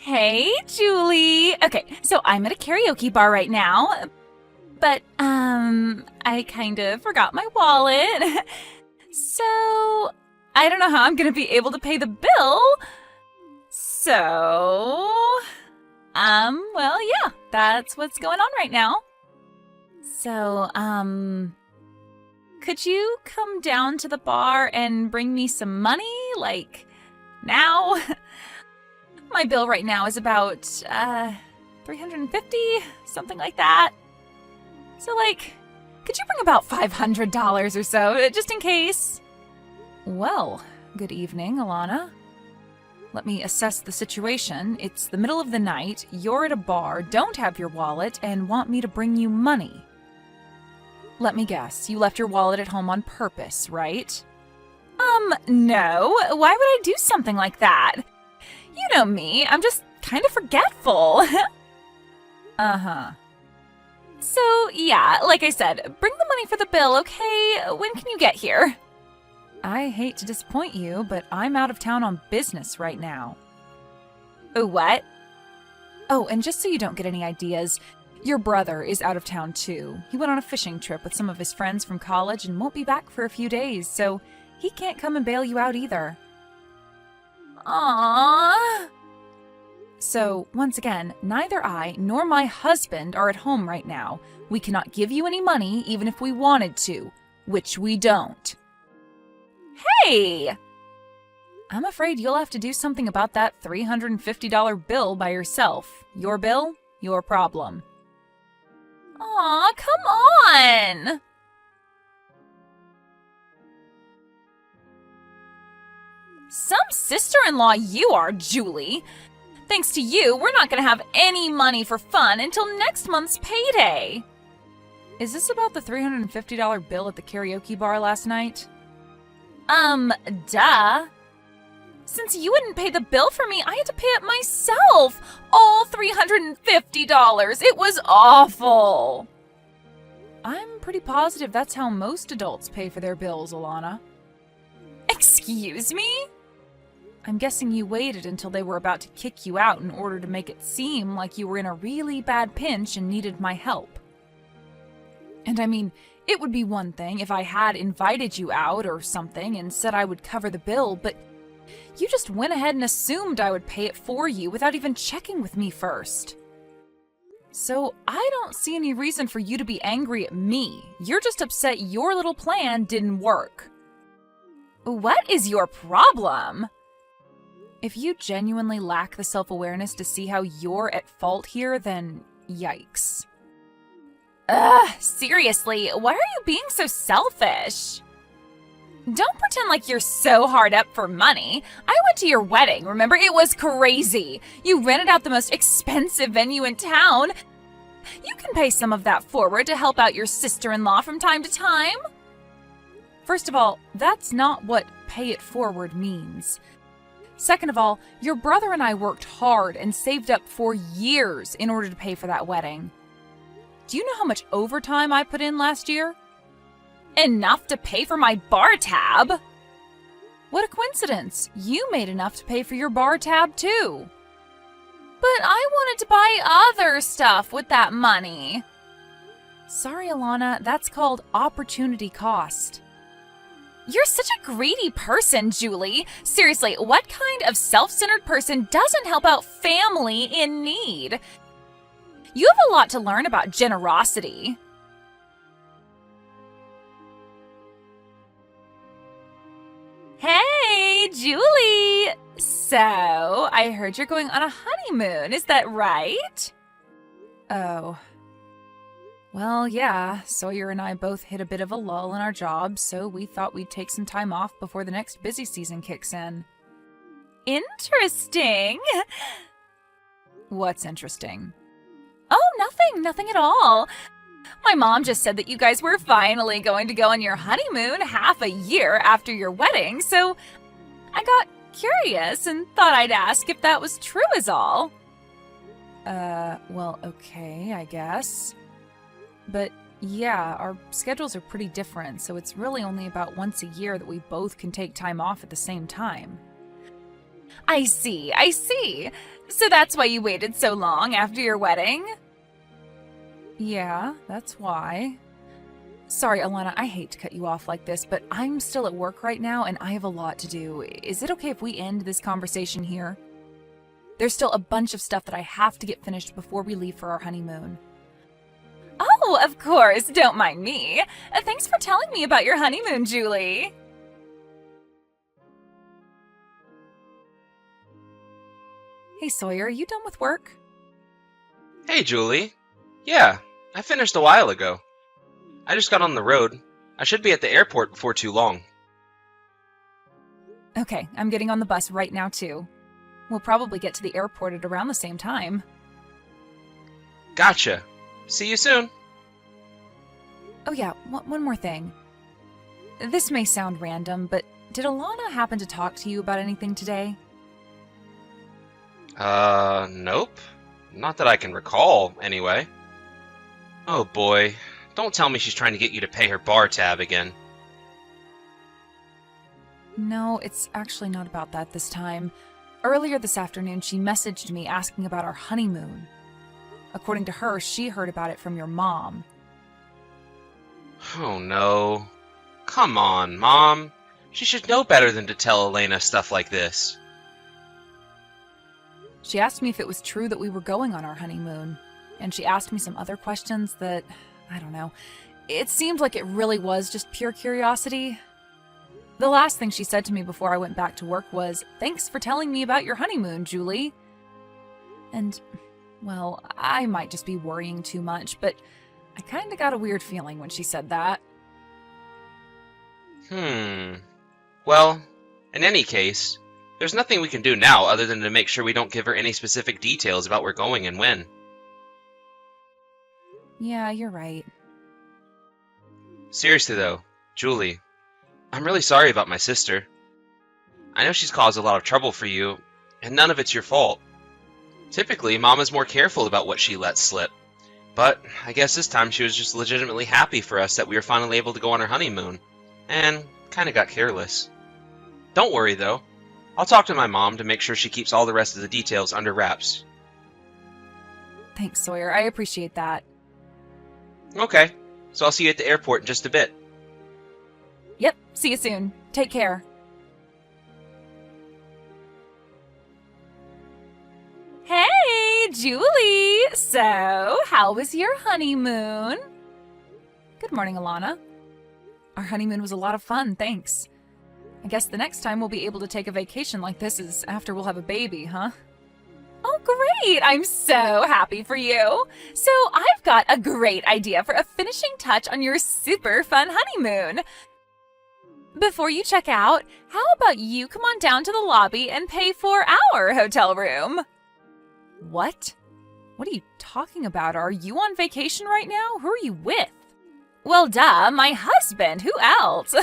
Hey, Julie. Okay, so I'm at a karaoke bar right now, but I kind of forgot my wallet. So, I don't know how I'm going to be able to pay the bill. So, well, yeah, that's what's going on right now. So, could you come down to the bar and bring me some money, like, now? My bill right now is about, $350, something like that. So, like, could you bring about $500 or so, just in case? Well, good evening, Alana. Let me assess the situation. It's the middle of the night, you're at a bar, don't have your wallet, and want me to bring you money. Let me guess, you left your wallet at home on purpose, right? No. Why would I do something like that? You know me, I'm just kind of forgetful. Uh-huh. So, yeah, like I said, bring the money for the bill, okay? When can you get here? I hate to disappoint you, but I'm out of town on business right now. What? Oh, and just so you don't get any ideas, your brother is out of town too. He went on a fishing trip with some of his friends from college and won't be back for a few days, so he can't come and bail you out either. Aww. So, once again, neither I nor my husband are at home right now. We cannot give you any money even if we wanted to, which we don't. Hey! I'm afraid you'll have to do something about that $350 bill by yourself. Your bill, your problem. Aw, come on! Some sister-in-law you are, Julie. Thanks to you, we're not going to have any money for fun until next month's payday. Is this about the $350 bill at the karaoke bar last night? Duh. Since you wouldn't pay the bill for me, I had to pay it myself. All $350. It was awful. I'm pretty positive that's how most adults pay for their bills, Alana. Excuse me? I'm guessing you waited until they were about to kick you out in order to make it seem like you were in a really bad pinch and needed my help. And I mean, it would be one thing if I had invited you out or something and said I would cover the bill, but you just went ahead and assumed I would pay it for you without even checking with me first. So I don't see any reason for you to be angry at me. You're just upset your little plan didn't work. What is your problem? If you genuinely lack the self-awareness to see how you're at fault here, then yikes. Ugh, seriously, why are you being so selfish? Don't pretend like you're so hard up for money. I went to your wedding, remember? It was crazy. You rented out the most expensive venue in town. You can pay some of that forward to help out your sister-in-law from time to time. First of all, that's not what pay it forward means. Second of all, your brother and I worked hard and saved up for years in order to pay for that wedding. Do you know how much overtime I put in last year? Enough to pay for my bar tab? What a coincidence. You made enough to pay for your bar tab too. But I wanted to buy other stuff with that money. Sorry, Alana, that's called opportunity cost. You're such a greedy person, Julie. Seriously, what kind of self-centered person doesn't help out family in need? You have a lot to learn about generosity. Hey, Julie! So, I heard you're going on a honeymoon, is that right? Oh. Well, yeah, Sawyer and I both hit a bit of a lull in our jobs, so we thought we'd take some time off before the next busy season kicks in. Interesting! What's interesting? Oh, nothing at all. My mom just said that you guys were finally going to go on your honeymoon half a year after your wedding, so I got curious and thought I'd ask if that was true is all. Well, okay, I guess. But yeah, our schedules are pretty different, so it's really only about once a year that we both can take time off at the same time. I see. So that's why you waited so long after your wedding? Yeah, that's why. Sorry, Alana, I hate to cut you off like this, but I'm still at work right now and I have a lot to do. Is it okay if we end this conversation here? There's still a bunch of stuff that I have to get finished before we leave for our honeymoon. Oh, of course, don't mind me. Thanks for telling me about your honeymoon, Julie. Hey Sawyer, are you done with work? Hey, Julie. Yeah, I finished a while ago. I just got on the road. I should be at the airport before too long. Okay, I'm getting on the bus right now too. We'll probably get to the airport at around the same time. Gotcha. See you soon. Oh yeah, one more thing. This may sound random, but did Alana happen to talk to you about anything today? Nope. Not that I can recall, anyway. Oh boy. Don't tell me she's trying to get you to pay her bar tab again. No, it's actually not about that this time. Earlier this afternoon, she messaged me asking about our honeymoon. According to her, she heard about it from your mom. Oh no. Come on, Mom. She should know better than to tell Elena stuff like this. She asked me if it was true that we were going on our honeymoon, and she asked me some other questions that, I don't know. It seemed like it really was just pure curiosity. The last thing she said to me before I went back to work was, "Thanks for telling me about your honeymoon, Julie." And, well, I might just be worrying too much, but I kinda got a weird feeling when she said that. Well, in any case, there's nothing we can do now other than to make sure we don't give her any specific details about where we're going and when. Yeah, you're right. Seriously though, Julie, I'm really sorry about my sister. I know she's caused a lot of trouble for you, and none of it's your fault. Typically, Mom is more careful about what she lets slip, but I guess this time she was just legitimately happy for us that we were finally able to go on our honeymoon, and kinda got careless. Don't worry though, I'll talk to my mom to make sure she keeps all the rest of the details under wraps. Thanks, Sawyer. I appreciate that. Okay, so I'll see you at the airport in just a bit. Yep, see you soon. Take care. Hey, Julie! So, how was your honeymoon? Good morning, Alana. Our honeymoon was a lot of fun, thanks. I guess the next time we'll be able to take a vacation like this is after we'll have a baby, huh? Oh, great! I'm so happy for you. So I've got a great idea for a finishing touch on your super fun honeymoon. Before you check out, how about you come on down to the lobby and pay for our hotel room? What? What are you talking about? Are you on vacation right now? Who are you with? Well, duh, my husband. Who else?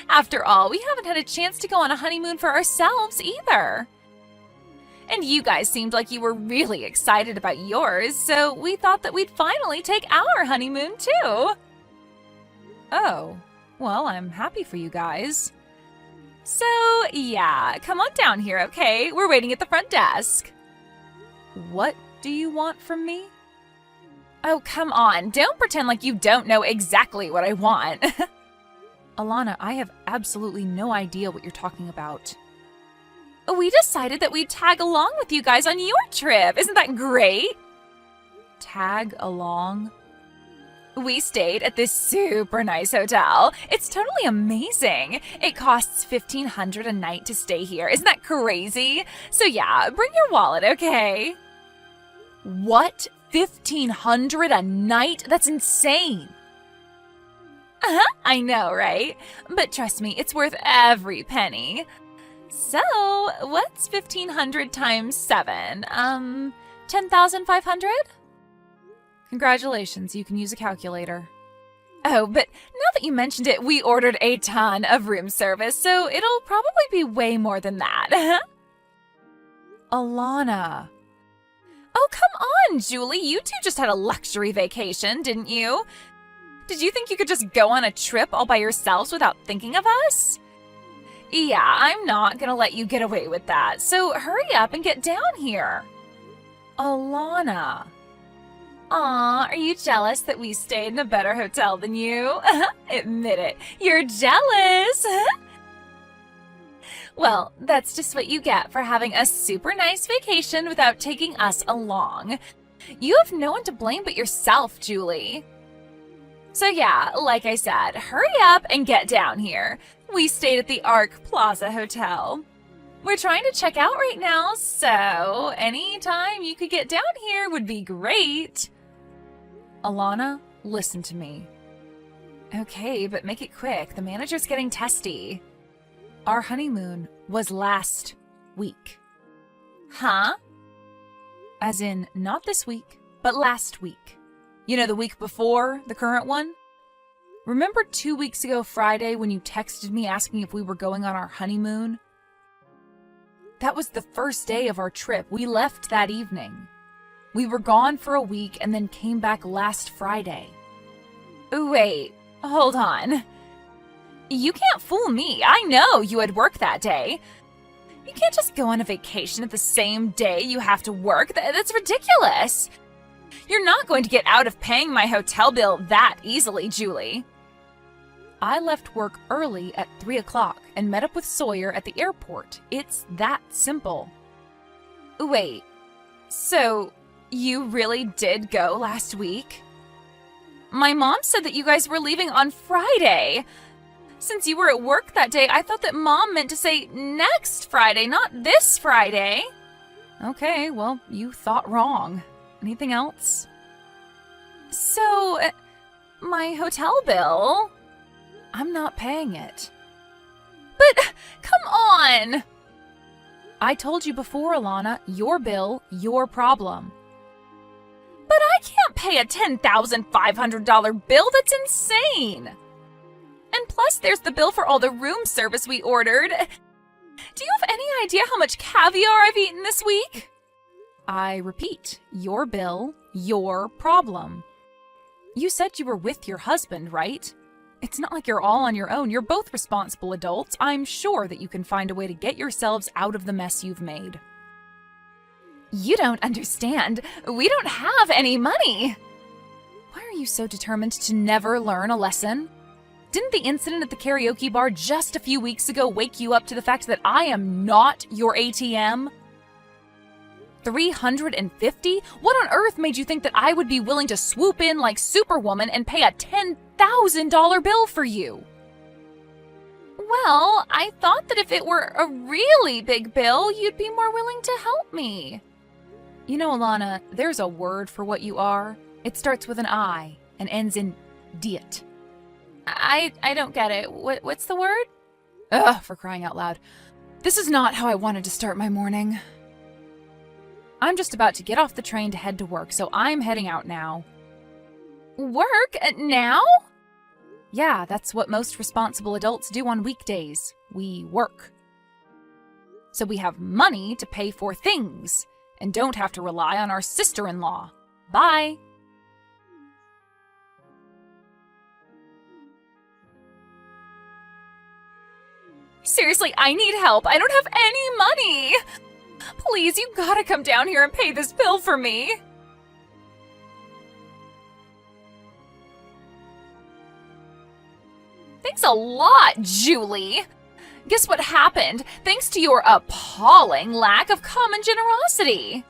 After all, we haven't had a chance to go on a honeymoon for ourselves either. And you guys seemed like you were really excited about yours, so we thought that we'd finally take our honeymoon too. Oh, well, I'm happy for you guys. So, yeah, come on down here, okay? We're waiting at the front desk. What do you want from me? Oh, come on. Don't pretend like you don't know exactly what I want. Alana, I have absolutely no idea what you're talking about. We decided that we'd tag along with you guys on your trip. Isn't that great? Tag along? We stayed at this super nice hotel. It's totally amazing. It costs $1,500 a night to stay here. Isn't that crazy? So yeah, bring your wallet, okay? What? $1,500 a night? That's insane. I know, right? But trust me, it's worth every penny. So, what's 1,500 times 7? 10,500? Congratulations, you can use a calculator. Oh, but now that you mentioned it, we ordered a ton of room service, so it'll probably be way more than that. Alana. Oh, come on, Julie. You two just had a luxury vacation, didn't you? Did you think you could just go on a trip all by yourselves without thinking of us? Yeah, I'm not gonna let you get away with that, so hurry up and get down here. Alana. Aw, are you jealous that we stayed in a better hotel than you? Admit it, you're jealous. Well, that's just what you get for having a super nice vacation without taking us along. You have no one to blame but yourself, Julie. So yeah, like I said, hurry up and get down here. We stayed at the Arc Plaza Hotel. We're trying to check out right now, so any time you could get down here would be great. Alana, listen to me. Okay, but make it quick. The manager's getting testy. Our honeymoon was last week. Huh? As in, not this week, but last week. You know, the week before the current one? Remember 2 weeks ago Friday when you texted me asking if we were going on our honeymoon? That was the first day of our trip. We left that evening. We were gone for a week and then came back last Friday. Wait, hold on. You can't fool me. I know you had work that day. You can't just go on a vacation at the same day you have to work. That's ridiculous. You're not going to get out of paying my hotel bill that easily, Julie. I left work early at 3 o'clock and met up with Sawyer at the airport. It's that simple. Wait, so you really did go last week? My mom said that you guys were leaving on Friday. Since you were at work that day, I thought that Mom meant to say next Friday, not this Friday. Okay, well, you thought wrong. Anything else? So, my hotel bill? I'm not paying it. But, come on! I told you before, Alana, your bill, your problem. But I can't pay a $10,500 bill. That's insane. And plus, there's the bill for all the room service we ordered. Do you have any idea how much caviar I've eaten this week? I repeat, your bill, your problem. You said you were with your husband, right? It's not like you're all on your own. You're both responsible adults. I'm sure that you can find a way to get yourselves out of the mess you've made. You don't understand. We don't have any money. Why are you so determined to never learn a lesson? Didn't the incident at the karaoke bar just a few weeks ago wake you up to the fact that I am not your ATM? $350? What on earth made you think that I would be willing to swoop in like Superwoman and pay a $10,000 bill for you? Well, I thought that if it were a really big bill, you'd be more willing to help me. You know, Alana, there's a word for what you are. It starts with an I and ends in diet. I don't get it. What's the word? Ugh, for crying out loud. This is not how I wanted to start my morning. I'm just about to get off the train to head to work, so I'm heading out now. Work? Now? Yeah, that's what most responsible adults do on weekdays. We work. So we have money to pay for things, and don't have to rely on our sister-in-law. Bye! Seriously, I need help. I don't have any money. Please, you gotta come down here and pay this bill for me. Thanks a lot, Julie. Guess what happened? Thanks to your appalling lack of common generosity.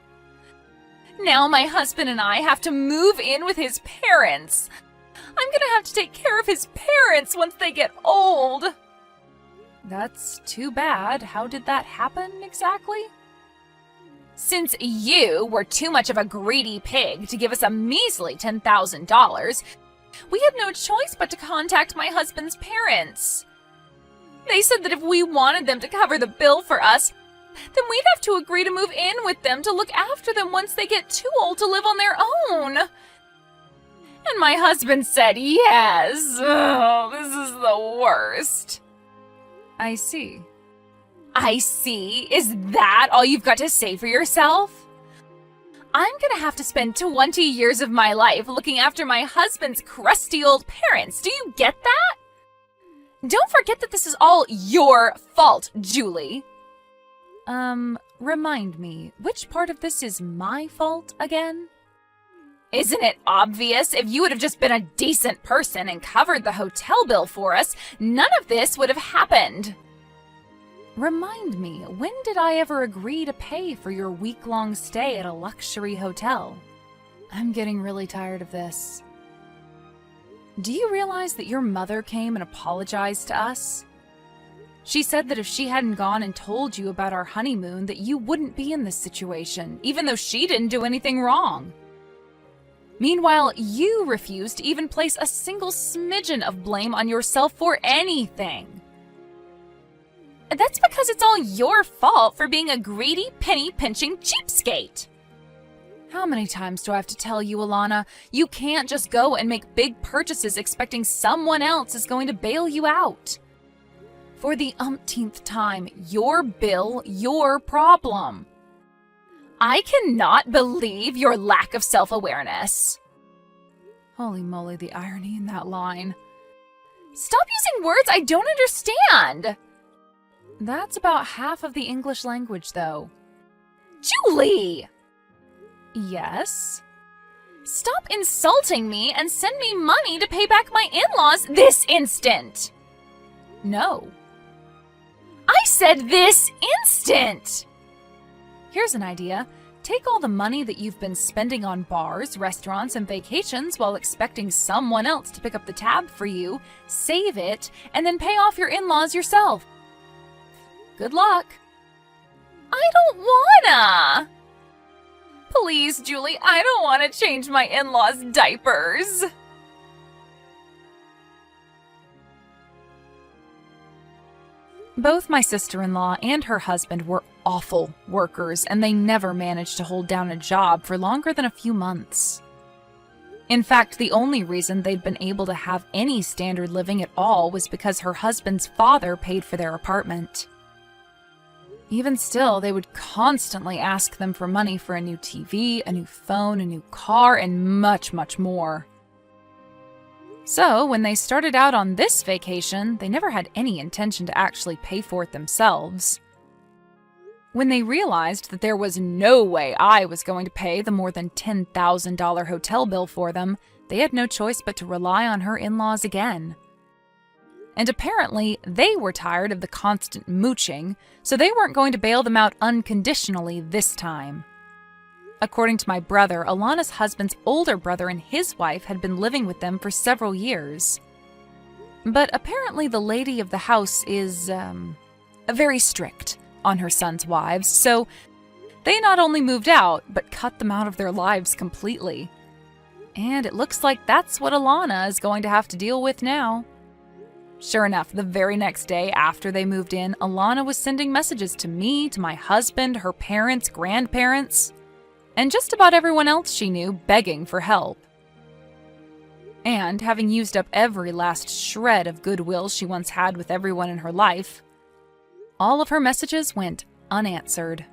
Now my husband and I have to move in with his parents. I'm gonna have to take care of his parents once they get old. That's too bad. How did that happen exactly? Since you were too much of a greedy pig to give us a measly $10,000, we had no choice but to contact my husband's parents. They said that if we wanted them to cover the bill for us, then we'd have to agree to move in with them to look after them once they get too old to live on their own. And my husband said yes. Oh, this is the worst. I see. I see? Is that all you've got to say for yourself? I'm gonna have to spend 20 years of my life looking after my husband's crusty old parents. Do you get that? Don't forget that this is all your fault, Julie. Remind me, which part of this is my fault again? Isn't it obvious? If you would have just been a decent person and covered the hotel bill for us, none of this would have happened. Remind me, when did I ever agree to pay for your week-long stay at a luxury hotel? I'm getting really tired of this. Do you realize that your mother came and apologized to us? She said that if she hadn't gone and told you about our honeymoon, that you wouldn't be in this situation, even though she didn't do anything wrong. Meanwhile, you refused to even place a single smidgen of blame on yourself for anything. That's because it's all your fault for being a greedy, penny-pinching cheapskate. How many times do I have to tell you, Alana? You can't just go and make big purchases expecting someone else is going to bail you out. For the umpteenth time, your bill, your problem. I cannot believe your lack of self-awareness. Holy moly, the irony in that line. Stop using words I don't understand. That's about half of the English language, though. Julie! Yes? Stop insulting me and send me money to pay back my in-laws this instant. No. I said this instant! Here's an idea. Take all the money that you've been spending on bars, restaurants, and vacations while expecting someone else to pick up the tab for you, save it, and then pay off your in-laws yourself. Good luck. I don't wanna! Please, Julie, I don't want to change my in-laws' diapers. Both my sister-in-law and her husband were awful workers, and they never managed to hold down a job for longer than a few months. In fact, the only reason they'd been able to have any standard living at all was because her husband's father paid for their apartment. Even still, they would constantly ask them for money for a new TV, a new phone, a new car, and much, much more. So, when they started out on this vacation, they never had any intention to actually pay for it themselves. When they realized that there was no way I was going to pay the more than $10,000 hotel bill for them, they had no choice but to rely on her in-laws again. And apparently, they were tired of the constant mooching, so they weren't going to bail them out unconditionally this time. According to my brother, Alana's husband's older brother and his wife had been living with them for several years. But apparently the lady of the house is, very strict on her son's wives, so they not only moved out, but cut them out of their lives completely. And it looks like that's what Alana is going to have to deal with now. Sure enough, the very next day after they moved in, Alana was sending messages to me, to my husband, her parents, grandparents, and just about everyone else she knew, begging for help. And having used up every last shred of goodwill she once had with everyone in her life, all of her messages went unanswered.